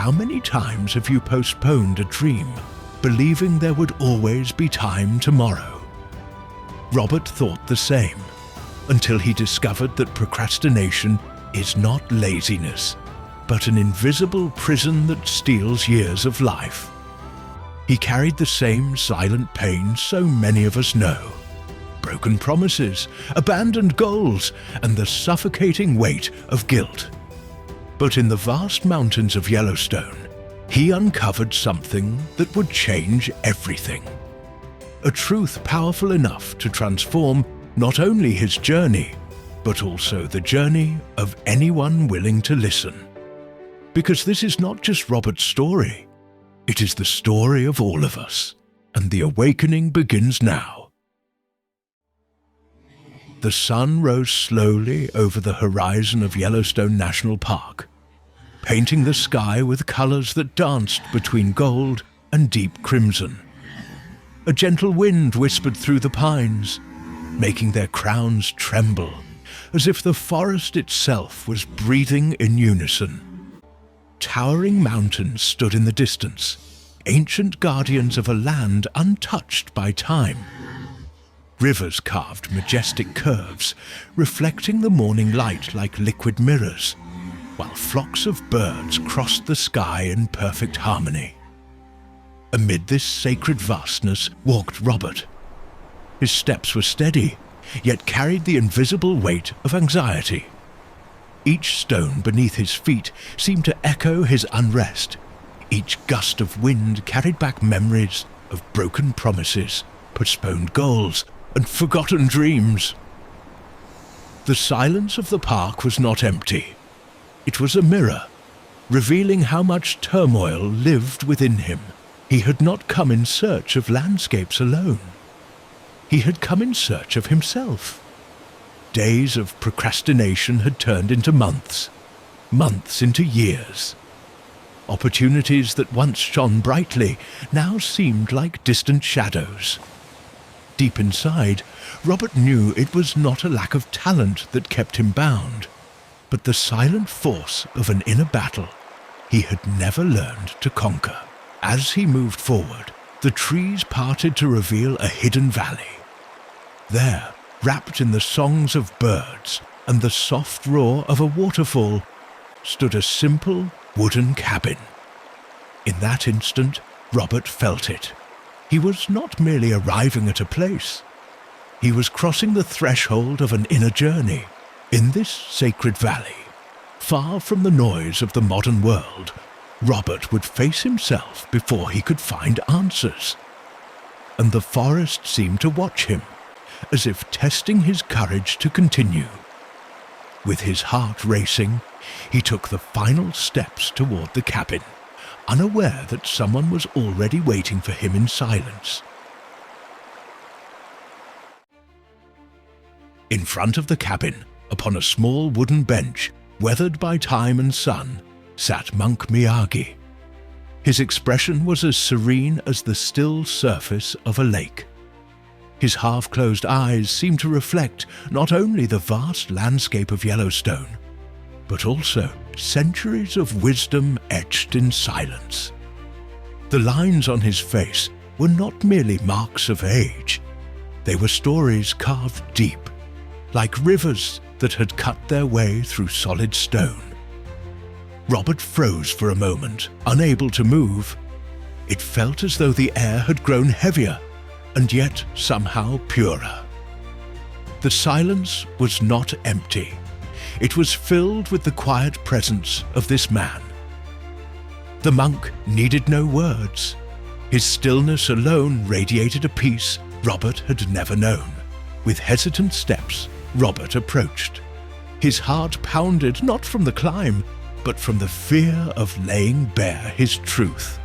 how many times have you postponed a dream, believing there would always be time tomorrow? Robert thought the same, until he discovered that procrastination is not laziness, but an invisible prison that steals years of life. He carried the same silent pain so many of us know: broken promises, abandoned goals, and the suffocating weight of guilt. But in the vast mountains of Yellowstone, he uncovered something that would change everything. A truth powerful enough to transform not only his journey, but also the journey of anyone willing to listen. Because this is not just Robert's story, it is the story of all of us, and the awakening begins now. The sun rose slowly over the horizon of Yellowstone National Park, painting the sky with colors that danced between gold and deep crimson. A gentle wind whispered through the pines, making their crowns tremble, as if the forest itself was breathing in unison. Towering mountains stood in the distance, ancient guardians of a land untouched by time. Rivers carved majestic curves, reflecting the morning light like liquid mirrors, while flocks of birds crossed the sky in perfect harmony. Amid this sacred vastness walked Robert. His steps were steady, yet carried the invisible weight of anxiety. Each stone beneath his feet seemed to echo his unrest. Each gust of wind carried back memories of broken promises, postponed goals, and forgotten dreams. The silence of the park was not empty. It was a mirror, revealing how much turmoil lived within him. He had not come in search of landscapes alone. He had come in search of himself. Days of procrastination had turned into months, months into years. Opportunities that once shone brightly now seemed like distant shadows. Deep inside, Robert knew it was not a lack of talent that kept him bound, but the silent force of an inner battle he had never learned to conquer. As he moved forward, the trees parted to reveal a hidden valley. There, wrapped in the songs of birds and the soft roar of a waterfall, stood a simple wooden cabin. In that instant, Robert felt it. He was not merely arriving at a place. He was crossing the threshold of an inner journey. In this sacred valley, far from the noise of the modern world, Robert would face himself before he could find answers. And the forest seemed to watch him, as if testing his courage to continue. With his heart racing, he took the final steps toward the cabin, unaware that someone was already waiting for him in silence. In front of the cabin, upon a small wooden bench, weathered by time and sun, sat monk Miyagi. His expression was as serene as the still surface of a lake. His half-closed eyes seemed to reflect not only the vast landscape of Yellowstone, but also centuries of wisdom etched in silence. The lines on his face were not merely marks of age. They were stories carved deep, like rivers that had cut their way through solid stone. Robert froze for a moment, unable to move. It felt as though the air had grown heavier, and yet somehow purer. The silence was not empty. It was filled with the quiet presence of this man. The monk needed no words. His stillness alone radiated a peace Robert had never known. With hesitant steps, Robert approached. His heart pounded not from the climb, but from the fear of laying bare his truth.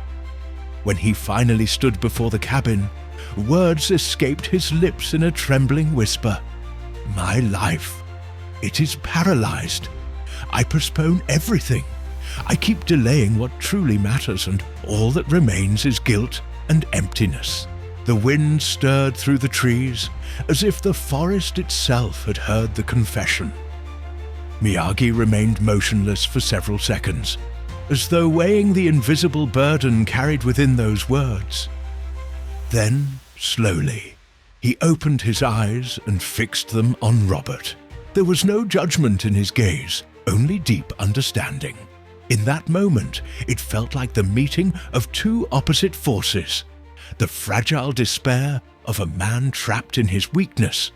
When he finally stood before the cabin, words escaped his lips in a trembling whisper. "My life, it is paralyzed. I postpone everything. I keep delaying what truly matters, and all that remains is guilt and emptiness." The wind stirred through the trees, as if the forest itself had heard the confession. Miyagi remained motionless for several seconds, as though weighing the invisible burden carried within those words. Then, slowly, he opened his eyes and fixed them on Robert. There was no judgment in his gaze, only deep understanding. In that moment, it felt like the meeting of two opposite forces: the fragile despair of a man trapped in his weakness,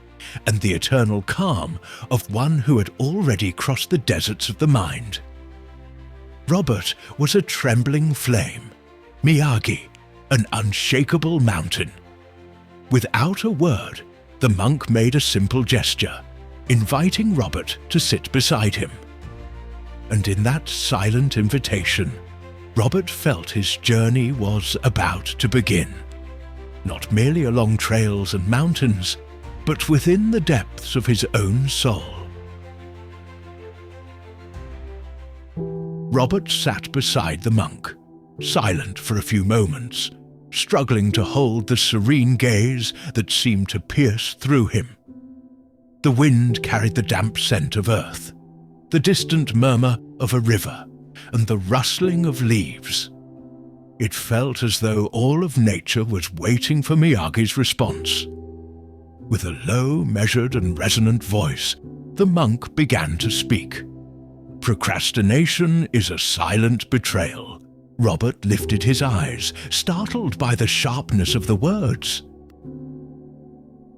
and the eternal calm of one who had already crossed the deserts of the mind. Robert was a trembling flame, Miyagi, an unshakable mountain. Without a word, the monk made a simple gesture, inviting Robert to sit beside him. And in that silent invitation, Robert felt his journey was about to begin. Not merely along trails and mountains, but within the depths of his own soul. Robert sat beside the monk, silent for a few moments, struggling to hold the serene gaze that seemed to pierce through him. The wind carried the damp scent of earth, the distant murmur of a river, and the rustling of leaves. It felt as though all of nature was waiting for Miyagi's response. With a low, measured and resonant voice, the monk began to speak. "Procrastination is a silent betrayal." Robert lifted his eyes, startled by the sharpness of the words.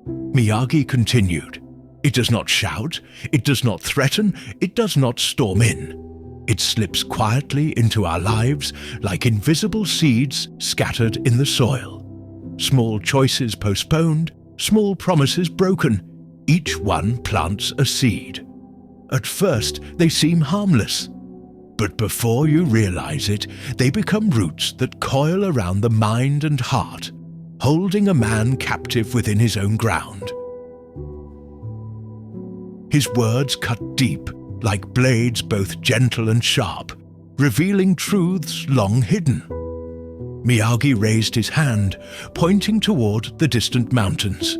Miyagi continued, "It does not shout, it does not threaten, it does not storm in. It slips quietly into our lives like invisible seeds scattered in the soil. Small choices postponed, small promises broken, each one plants a seed. At first, they seem harmless, but before you realize it, they become roots that coil around the mind and heart, holding a man captive within his own ground." His words cut deep, like blades both gentle and sharp, revealing truths long hidden. Miyagi raised his hand, pointing toward the distant mountains.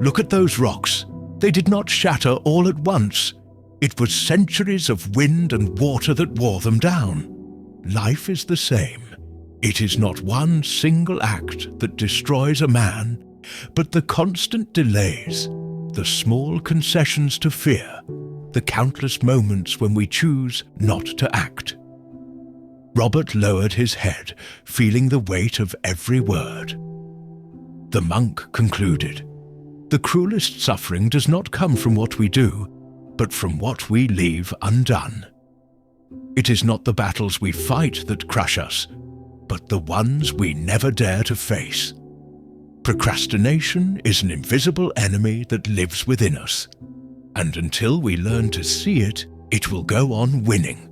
"Look at those rocks. They did not shatter all at once. It was centuries of wind and water that wore them down. Life is the same. It is not one single act that destroys a man, but the constant delays, the small concessions to fear, the countless moments when we choose not to act." Robert lowered his head, feeling the weight of every word. The monk concluded, "The cruelest suffering does not come from what we do, but from what we leave undone. It is not the battles we fight that crush us, but the ones we never dare to face. Procrastination is an invisible enemy that lives within us, and until we learn to see it, it will go on winning."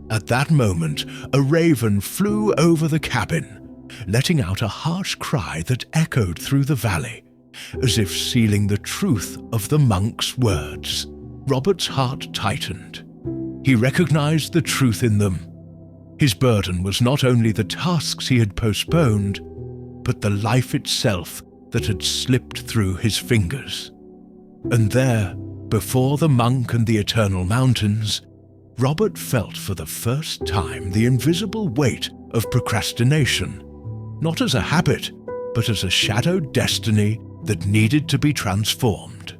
At that moment, a raven flew over the cabin, letting out a harsh cry that echoed through the valley, as if sealing the truth of the monk's words. Robert's heart tightened. He recognized the truth in them. His burden was not only the tasks he had postponed, but the life itself that had slipped through his fingers. And there, before the monk and the eternal mountains, Robert felt for the first time the invisible weight of procrastination, not as a habit, but as a shadowed destiny that needed to be transformed.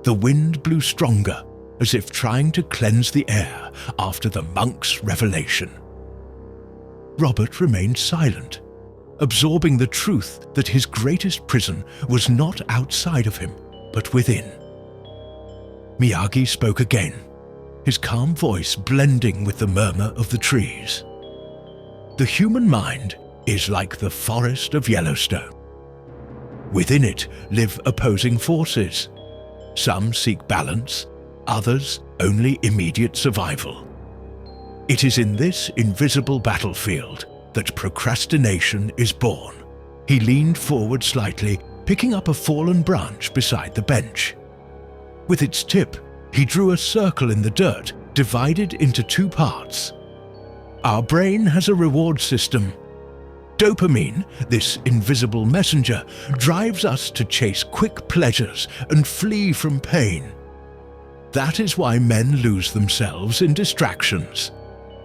The wind blew stronger, as if trying to cleanse the air after the monk's revelation. Robert remained silent, absorbing the truth that his greatest prison was not outside of him, but within. Miyagi spoke again, his calm voice blending with the murmur of the trees. "The human mind is like the forest of Yellowstone. Within it live opposing forces. Some seek balance, others only immediate survival. It is in this invisible battlefield that procrastination is born." He leaned forward slightly, picking up a fallen branch beside the bench. With its tip, he drew a circle in the dirt, divided into two parts. "Our brain has a reward system. Dopamine, this invisible messenger, drives us to chase quick pleasures and flee from pain. That is why men lose themselves in distractions,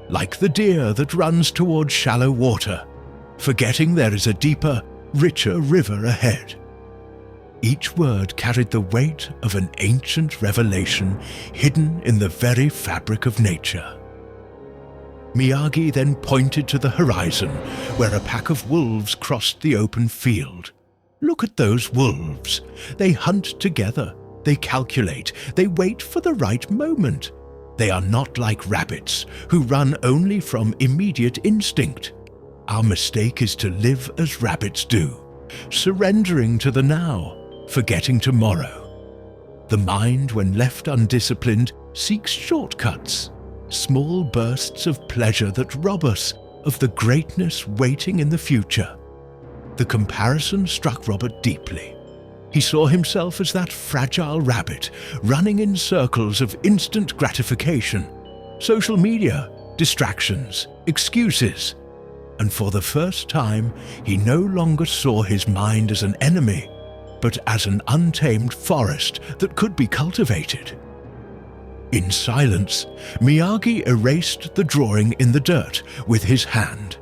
like the deer that runs towards shallow water, forgetting there is a deeper, richer river ahead. Each word carried the weight of an ancient revelation hidden in the very fabric of nature. Miyagi then pointed to the horizon, where a pack of wolves crossed the open field. Look at those wolves. They hunt together, they calculate, they wait for the right moment. They are not like rabbits, who run only from immediate instinct. Our mistake is to live as rabbits do, surrendering to the now, forgetting tomorrow. The mind, when left undisciplined, seeks shortcuts, small bursts of pleasure that rob us of the greatness waiting in the future. The comparison struck Robert deeply. He saw himself as that fragile rabbit, running in circles of instant gratification, social media, distractions, excuses. And for the first time, he no longer saw his mind as an enemy, but as an untamed forest that could be cultivated. In silence, Miyagi erased the drawing in the dirt with his hand.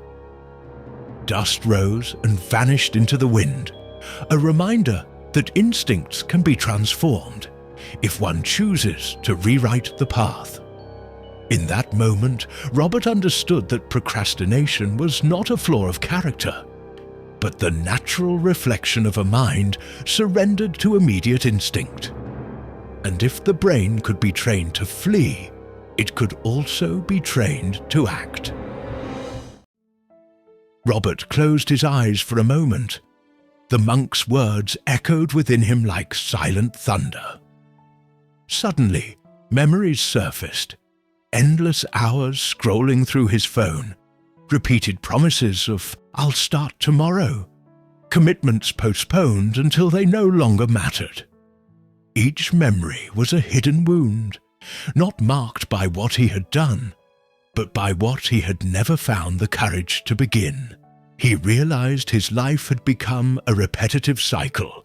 Dust rose and vanished into the wind, a reminder that instincts can be transformed if one chooses to rewrite the path. In that moment, Robert understood that procrastination was not a flaw of character, but the natural reflection of a mind surrendered to immediate instinct. And if the brain could be trained to flee, it could also be trained to act. Robert closed his eyes for a moment. The monk's words echoed within him like silent thunder. Suddenly, memories surfaced, endless hours scrolling through his phone, repeated promises of "I'll start tomorrow," commitments postponed until they no longer mattered. Each memory was a hidden wound, not marked by what he had done, but by what he had never found the courage to begin. He realized his life had become a repetitive cycle: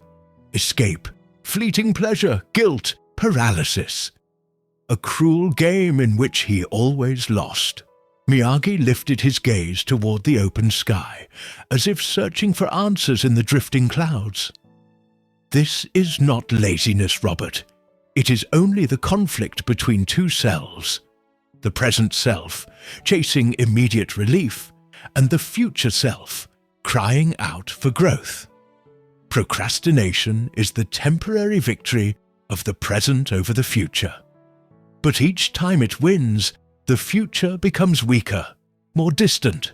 escape, fleeting pleasure, guilt, paralysis. A cruel game in which he always lost. Miyagi lifted his gaze toward the open sky, as if searching for answers in the drifting clouds. This is not laziness, Robert. It is only the conflict between two selves. The present self, chasing immediate relief, and the future self, crying out for growth. Procrastination is the temporary victory of the present over the future. But each time it wins, the future becomes weaker, more distant.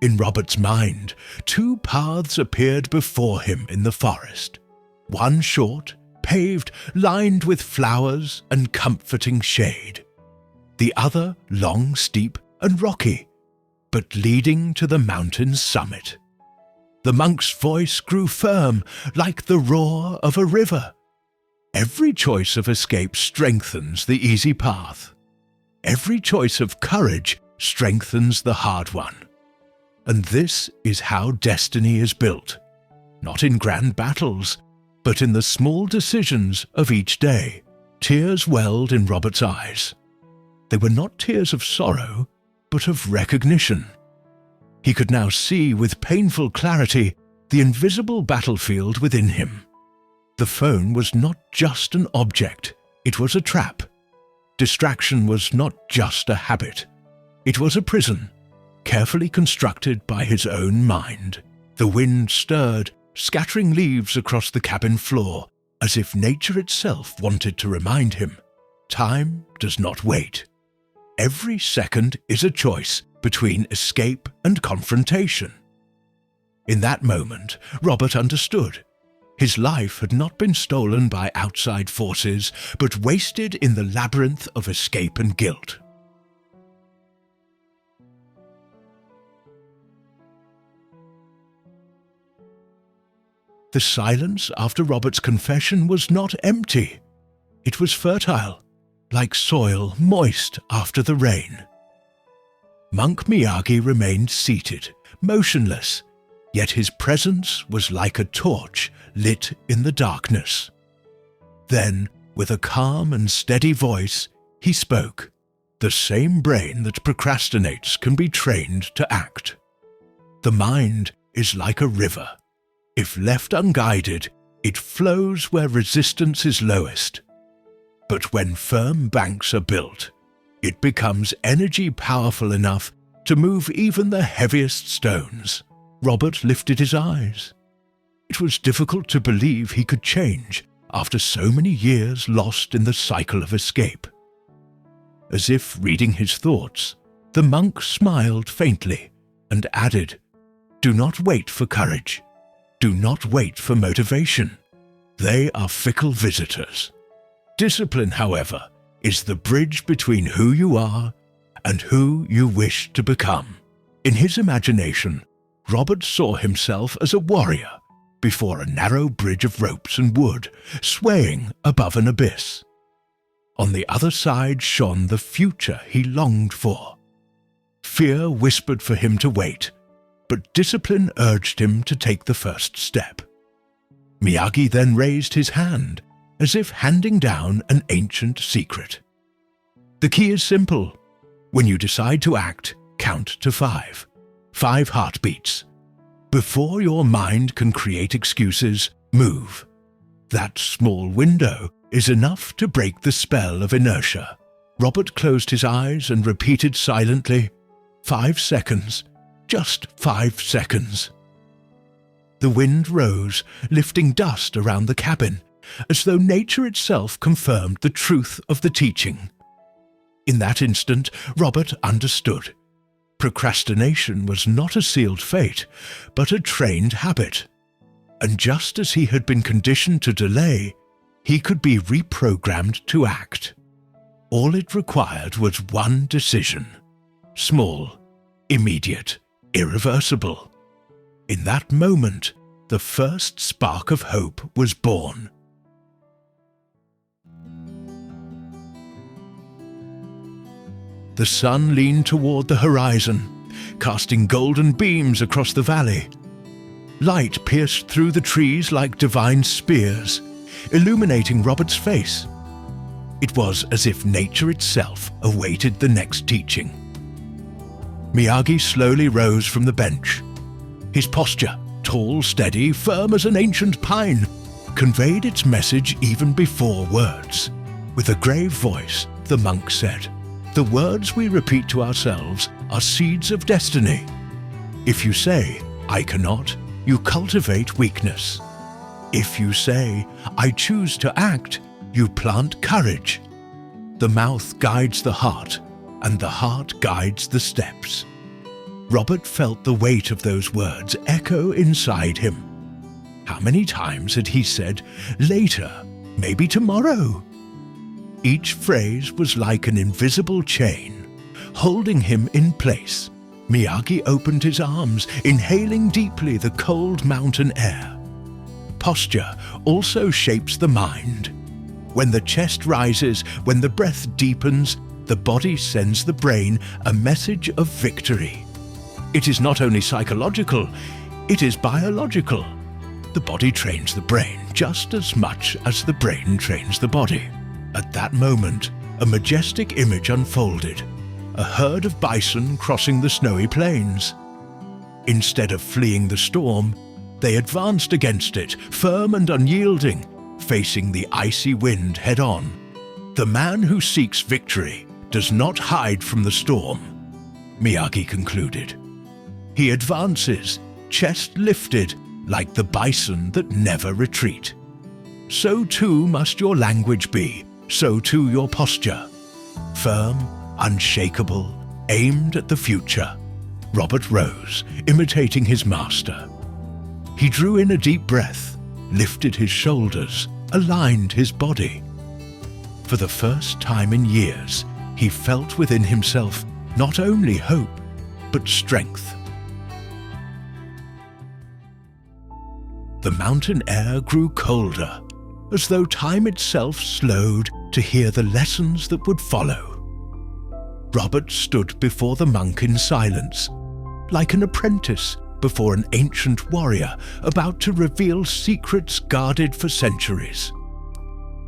In Robert's mind, two paths appeared before him in the forest. One short, paved, lined with flowers and comforting shade. The other long, steep and rocky, but leading to the mountain's summit. The monk's voice grew firm, like the roar of a river. Every choice of escape strengthens the easy path. Every choice of courage strengthens the hard one. And this is how destiny is built, not in grand battles, but in the small decisions of each day. Tears welled in Robert's eyes. They were not tears of sorrow, but of recognition. He could now see with painful clarity the invisible battlefield within him. The phone was not just an object, it was a trap. Distraction was not just a habit, it was a prison, carefully constructed by his own mind. The wind stirred, scattering leaves across the cabin floor, as if nature itself wanted to remind him, time does not wait. Every second is a choice between escape and confrontation. In that moment, Robert understood. His life had not been stolen by outside forces, but wasted in the labyrinth of escape and guilt. The silence after Robert's confession was not empty. It was fertile, like soil moist after the rain. Monk Miyagi remained seated, motionless, yet his presence was like a torch lit in the darkness. Then, With a calm and steady voice, he spoke. The same brain that procrastinates can be trained to act. The mind is like a river. If left unguided, it flows where resistance is lowest. But when firm banks are built, it becomes energy powerful enough to move even the heaviest stones. Robert lifted his eyes. It was difficult to believe he could change after so many years lost in the cycle of escape. As if reading his thoughts, the monk smiled faintly and added, "Do not wait for courage. Do not wait for motivation. They are fickle visitors. Discipline, however, is the bridge between who you are and who you wish to become." In his imagination, Robert saw himself as a warrior before a narrow bridge of ropes and wood, swaying above an abyss. On the other side shone the future he longed for. Fear whispered for him to wait, but discipline urged him to take the first step. Miyagi then raised his hand, as if handing down an ancient secret. The key is simple. When you decide to act, count to 5. 5 heartbeats. Before your mind can create excuses, move. That small window is enough to break the spell of inertia. Robert closed his eyes and repeated silently, 5 seconds, just 5 seconds. The wind rose, lifting dust around the cabin, as though nature itself confirmed the truth of the teaching. In that instant, Robert understood. Procrastination was not a sealed fate, but a trained habit. And just as he had been conditioned to delay, he could be reprogrammed to act. All it required was one decision. Small, immediate, irreversible. In that moment, the first spark of hope was born. The sun leaned toward the horizon, casting golden beams across the valley. Light pierced through the trees like divine spears, illuminating Robert's face. It was as if nature itself awaited the next teaching. Miyagi slowly rose from the bench. His posture, tall, steady, firm as an ancient pine, conveyed its message even before words. With a grave voice, the monk said, "The words we repeat to ourselves are seeds of destiny. If you say, 'I cannot,' you cultivate weakness. If you say, 'I choose to act,' you plant courage. The mouth guides the heart, and the heart guides the steps." Robert felt the weight of those words echo inside him. How many times had he said, "Later, maybe tomorrow"? Each phrase was like an invisible chain, holding him in place. Miyagi opened his arms, inhaling deeply the cold mountain air. Posture also shapes the mind. When the chest rises, when the breath deepens, the body sends the brain a message of victory. It is not only psychological, it is biological. The body trains the brain just as much as the brain trains the body. At that moment, a majestic image unfolded, a herd of bison crossing the snowy plains. Instead of fleeing the storm, they advanced against it, firm and unyielding, facing the icy wind head-on. The man who seeks victory does not hide from the storm, Miyagi concluded. He advances, chest lifted, like the bison that never retreat. So too must your language be, so too your posture. Firm, unshakable, aimed at the future. Robert rose, imitating his master. He drew in a deep breath, lifted his shoulders, aligned his body. For the first time in years, he felt within himself not only hope, but strength. The mountain air grew colder, as though time itself slowed to hear the lessons that would follow. Robert stood before the monk in silence, like an apprentice before an ancient warrior about to reveal secrets guarded for centuries.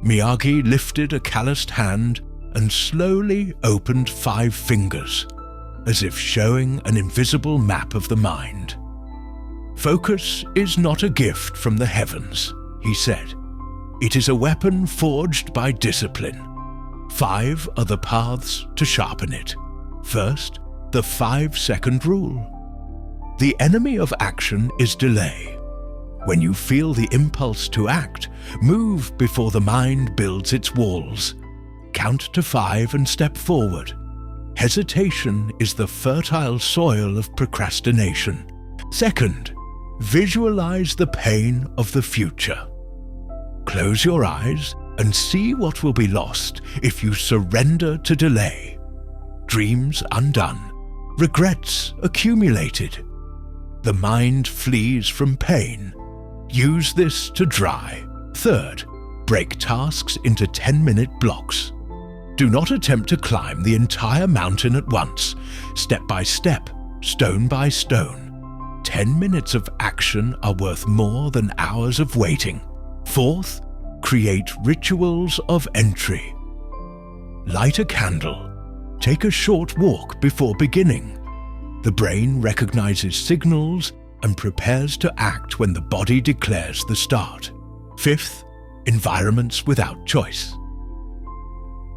Miyagi lifted a calloused hand and slowly opened 5 fingers, as if showing an invisible map of the mind. "Focus is not a gift from the heavens," he said. "It is a weapon forged by discipline. 5 are the paths to sharpen it. First, the 5-second rule. The enemy of action is delay. When you feel the impulse to act, move before the mind builds its walls. Count to 5 and step forward. Hesitation is the fertile soil of procrastination. Second, visualize the pain of the future. Close your eyes and see what will be lost if you surrender to delay. Dreams undone, regrets accumulated. The mind flees from pain. Use this to dry. Third, break tasks into 10-minute blocks. Do not attempt to climb the entire mountain at once, step by step, stone by stone. 10 minutes of action are worth more than hours of waiting. Fourth, create rituals of entry. Light a candle. Take a short walk before beginning. The brain recognizes signals and prepares to act when the body declares the start. Fifth, environments without choice.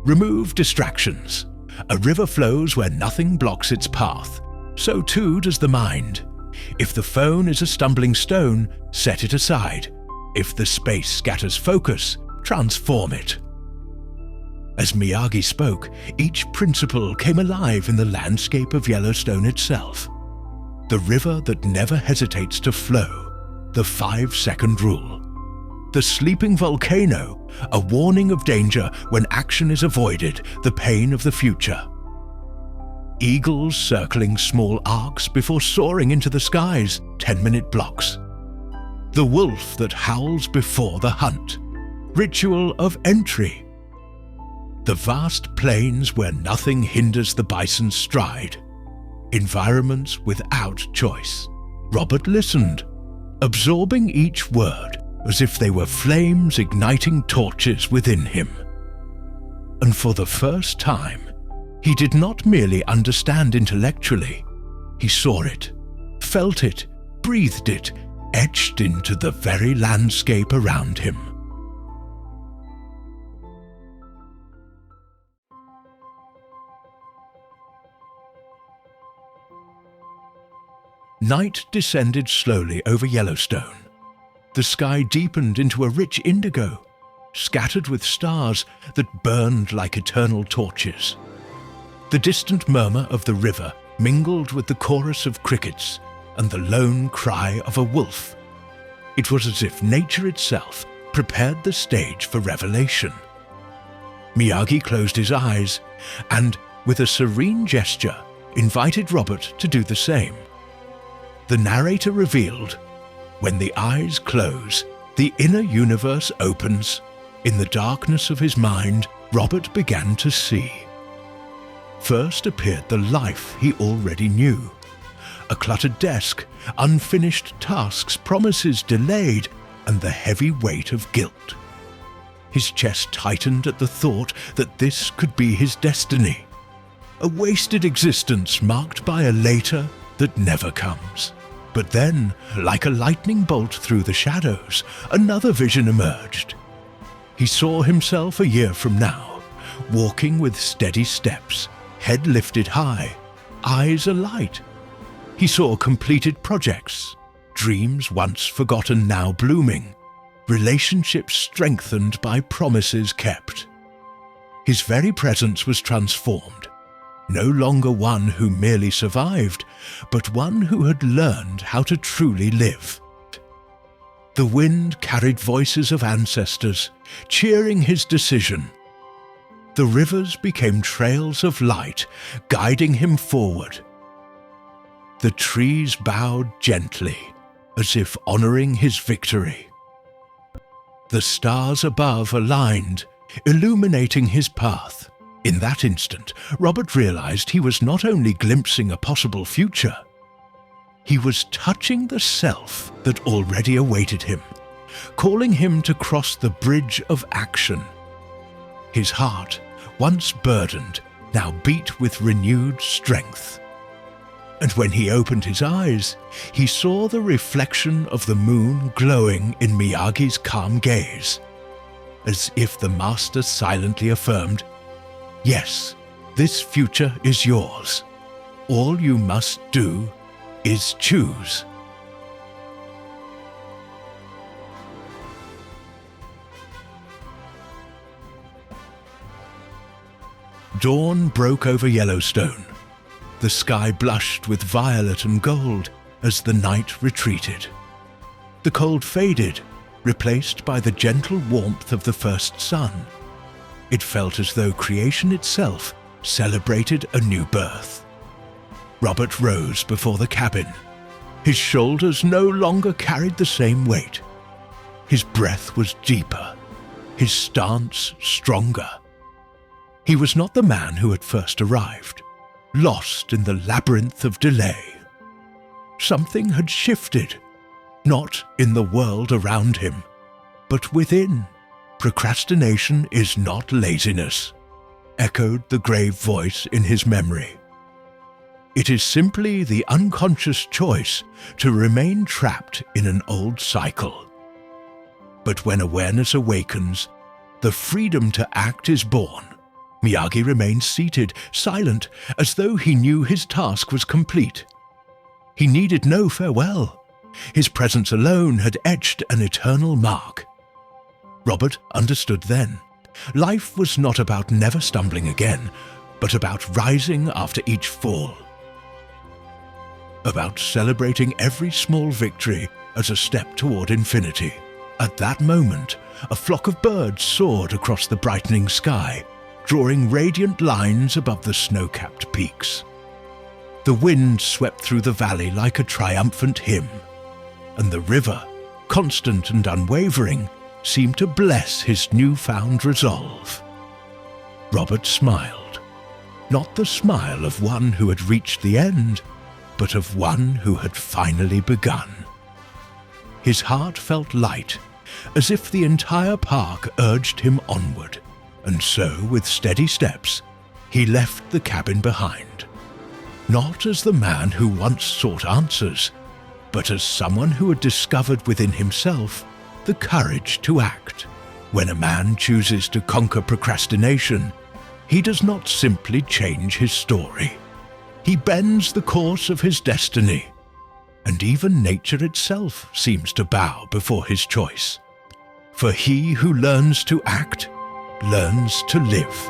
Remove distractions. A river flows where nothing blocks its path. So too does the mind. If the phone is a stumbling stone, set it aside. If the space scatters focus, transform it. As Miyagi spoke, each principle came alive in the landscape of Yellowstone itself. The river that never hesitates to flow, the 5-second rule. The sleeping volcano, a warning of danger when action is avoided, the pain of the future. Eagles circling small arcs before soaring into the skies, 10-minute blocks. The wolf that howls before the hunt, ritual of entry. The vast plains where nothing hinders the bison's stride, environments without choice. Robert listened, absorbing each word as if they were flames igniting torches within him. And for the first time, he did not merely understand intellectually. He saw it, felt it, breathed it, etched into the very landscape around him. Night descended slowly over Yellowstone. The sky deepened into a rich indigo, scattered with stars that burned like eternal torches. The distant murmur of the river mingled with the chorus of crickets and the lone cry of a wolf. It was as if nature itself prepared the stage for revelation. Miyagi closed his eyes and, with a serene gesture, invited Robert to do the same. The narrator revealed, when the eyes close, the inner universe opens. In the darkness of his mind, Robert began to see. First appeared the life he already knew. A cluttered desk, unfinished tasks, promises delayed, and the heavy weight of guilt. His chest tightened at the thought that this could be his destiny. A wasted existence marked by a later that never comes. But then, like a lightning bolt through the shadows, another vision emerged. He saw himself a year from now, walking with steady steps, head lifted high, eyes alight. He saw completed projects, dreams once forgotten now blooming, relationships strengthened by promises kept. His very presence was transformed. No longer one who merely survived, but one who had learned how to truly live. The wind carried voices of ancestors, cheering his decision. The rivers became trails of light, guiding him forward. The trees bowed gently, as if honoring his victory. The stars above aligned, illuminating his path. In that instant, Robert realized he was not only glimpsing a possible future, he was touching the self that already awaited him. calling him to cross the bridge of action. His heart, once burdened, now beat with renewed strength. And when he opened his eyes, he saw the reflection of the moon glowing in Miyagi's calm gaze, as if the master silently affirmed, "Yes, this future is yours. All you must do is choose." Dawn broke over Yellowstone. The sky blushed with violet and gold as the night retreated. The cold faded, replaced by the gentle warmth of the first sun. It felt as though creation itself celebrated a new birth. Robert rose before the cabin. His shoulders no longer carried the same weight. His breath was deeper, his stance stronger. He was not the man who had first arrived, lost in the labyrinth of delay. Something had shifted, not in the world around him, but within. "Procrastination is not laziness," echoed the grave voice in his memory. "It is simply the unconscious choice to remain trapped in an old cycle." But when awareness awakens, the freedom to act is born. Miyagi remained seated, silent, as though he knew his task was complete. He needed no farewell. His presence alone had etched an eternal mark. Robert understood then. Life was not about never stumbling again, but about rising after each fall. About celebrating every small victory as a step toward infinity. At that moment, a flock of birds soared across the brightening sky, drawing radiant lines above the snow-capped peaks. The wind swept through the valley like a triumphant hymn, and the river, constant and unwavering, seemed to bless his newfound resolve. Robert smiled, not the smile of one who had reached the end, but of one who had finally begun. His heart felt light, as if the entire park urged him onward. And so, with steady steps, he left the cabin behind. Not as the man who once sought answers, but as someone who had discovered within himself the courage to act. When a man chooses to conquer procrastination, he does not simply change his story. He bends the course of his destiny, and even nature itself seems to bow before his choice. For he who learns to act learns to live.